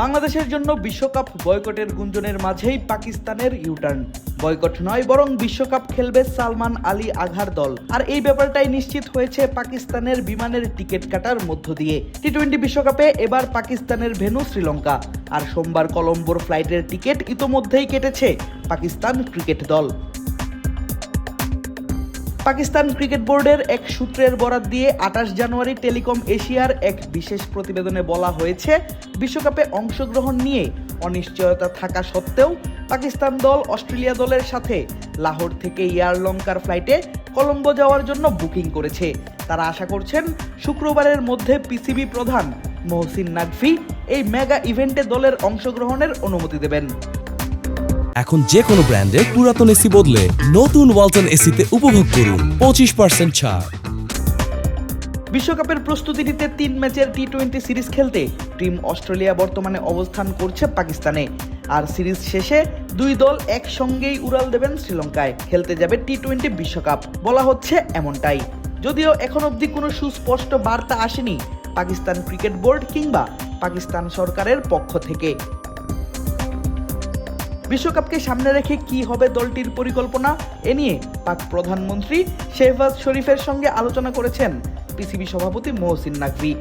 বাংলাদেশের জন্য বিশ্বকাপ বয়কটের গুঞ্জনের মাঝেই পাকিস্তানের ইউটার্ন। বয়কট নয়, বরং বিশ্বকাপ খেলবে সালমান আলী আঘার দল। আর এই ব্যাপারটাই নিশ্চিত হয়েছে পাকিস্তানের বিমানের টিকিট কাটার মধ্য দিয়ে। টি-20 বিশ্বকাপে এবার পাকিস্তানের ভেন্যু শ্রীলঙ্কা। আর সোমবার কলম্বোর ফ্লাইটের টিকিট ইতোমধ্যেই কেটেছে পাকিস্তান ক্রিকেট দল। পাকিস্তান ক্রিকেট বোর্ডের এক সূত্রের বরাত দিয়ে 28 জানুয়ারি টেলিকম এশিয়ার এক বিশেষ প্রতিবেদনে বলা হয়েছে, বিশ্বকাপে অংশগ্রহণ নিয়ে অনিশ্চয়তা থাকা সত্ত্বেও পাকিস্তান দল অস্ট্রেলিয়া দলের সাথে লাহোর থেকে এয়ারলঙ্কার ফ্লাইটে কলম্বো যাওয়ার জন্য বুকিং করেছে। তারা আশা করছেন শুক্রবারের মধ্যে পিসিবি প্রধান মহসিন নাকভি এই মেগা ইভেন্টে দলের অংশগ্রহণের অনুমতি দেবেন। এখন যে কোনো ব্র্যান্ডের পুরাতন এসি বদলে নতুন ওয়ালটন এসিতে উপভোগ করুন 25% ছাড়। বিশ্বকাপের প্রস্তুতি নিতে 3 ম্যাচের টি-20 সিরিজ খেলতে টিম অস্ট্রেলিয়া বর্তমানে অবস্থান করছে পাকিস্তানে। আর সিরিজ শেষে দুই দল একসঙ্গেই উড়াল দেবেন শ্রীলঙ্কায়, খেলতে যাবে টি-20 বিশ্বকাপ। বলা হচ্ছে এমনটাই, যদিও এখন অবধি কোনো সুস্পষ্ট বার্তা আসেনি পাকিস্তান ক্রিকেট বোর্ড কিংবা পাকিস্তান সরকারের পক্ষ থেকে। বিশ্বকাপকে সামনে রেখে কি হবে দলটির পরিকল্পনা, এ নিয়ে পাক প্রধানমন্ত্রী শেহবাজ শরীফের সঙ্গে আলোচনা করেছেন পিসিবি সভাপতি মহসিন নাকভি।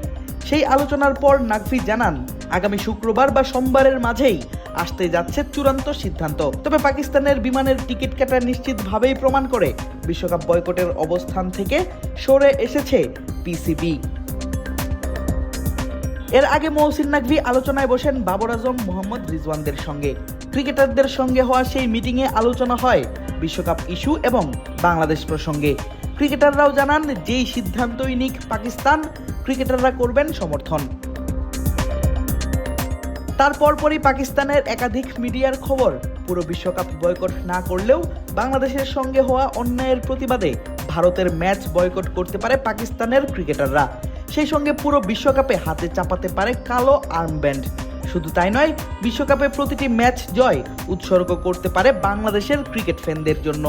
সেই আলোচনার পর নাকভি জানান, আগামী শুক্রবার বা সোমবারের মাঝেই আসতে যাচ্ছে চূড়ান্ত সিদ্ধান্ত। তবে পাকিস্তানের বিমানের টিকিট কাটা নিশ্চিতভাবেই প্রমাণ করে বিশ্বকাপ বয়কটের অবস্থান থেকে সরে এসেছে পিসিবি। এর আগে মহসিন নাকভি আলোচনায় বসেন বাবর আজম, মোহাম্মদ রিজওয়ানদের সঙ্গে। ক্রিকেটারদের সঙ্গে হওয়া সেই মিটিংয়ে আলোচনা হয় বিশ্বকাপ ইস্যু এবং বাংলাদেশ প্রসঙ্গে। ক্রিকেটাররাও জানান, যেই সিদ্ধান্তই নিক পাকিস্তান, ক্রিকেটাররা করবেন সমর্থন। তারপরই পাকিস্তানের একাধিক মিডিয়ার খবর, পুরো বিশ্বকাপ বয়কট না করলেও বাংলাদেশের সঙ্গে হওয়া অন্যায়ের প্রতিবাদে ভারতের ম্যাচ বয়কট করতে পারে পাকিস্তানের ক্রিকেটাররা। সেই সঙ্গে পুরো বিশ্বকাপে হাতে চাপাতে পারে কালো আর্মব্যান্ড। শুধু তাই নয়, বিশ্বকাপে প্রতিটি ম্যাচ জয় উৎসর্গ করতে পারে বাংলাদেশের ক্রিকেট ফ্যানদের জন্য।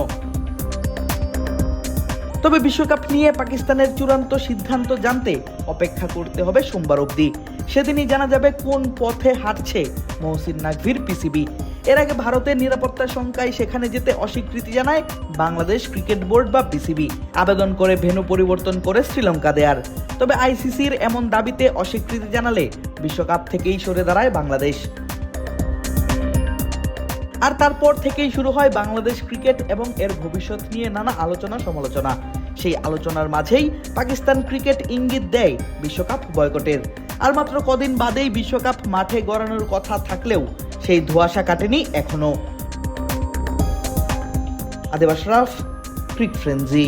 তবে বিশ্বকাপ নিয়ে পাকিস্তানের চূড়ান্ত সিদ্ধান্ত জানতে অপেক্ষা করতে হবে সোমবার অবধি। সেদিনই জানা যাবে কোন পথে হাঁটছে মহসিন নাকভির পিসিবি। এর আগে ভারতের নিরাপত্তা শঙ্কায় সেখানে যেতে অস্বীকৃতি জানায় বাংলাদেশ ক্রিকেট বোর্ড বা পিসিবি, আবেদন করে ভেন্যু পরিবর্তন করে শ্রীলঙ্কা দেয়ার। তবে আইসিসির এমন দাবিতে অস্বীকৃতি জানালে বিশ্বকাপ থেকেই সরে দাঁড়ায় বাংলাদেশ। আর তারপর থেকেই শুরু হয় বাংলাদেশ ক্রিকেট এবং এর ভবিষ্যৎ নিয়ে নানা আলোচনা সমালোচনা। সেই আলোচনার মাঝেই পাকিস্তান ক্রিকেট ইঙ্গিত দেয় বিশ্বকাপ বয়কটের। আর মাত্র কদিন বাদেই বিশ্বকাপ মাঠে গড়ানোর কথা থাকলেও সেই ধোঁয়াশা কাটেনি এখনো। আদেব আশরাফ, ক্রিক ফ্রেন্জি।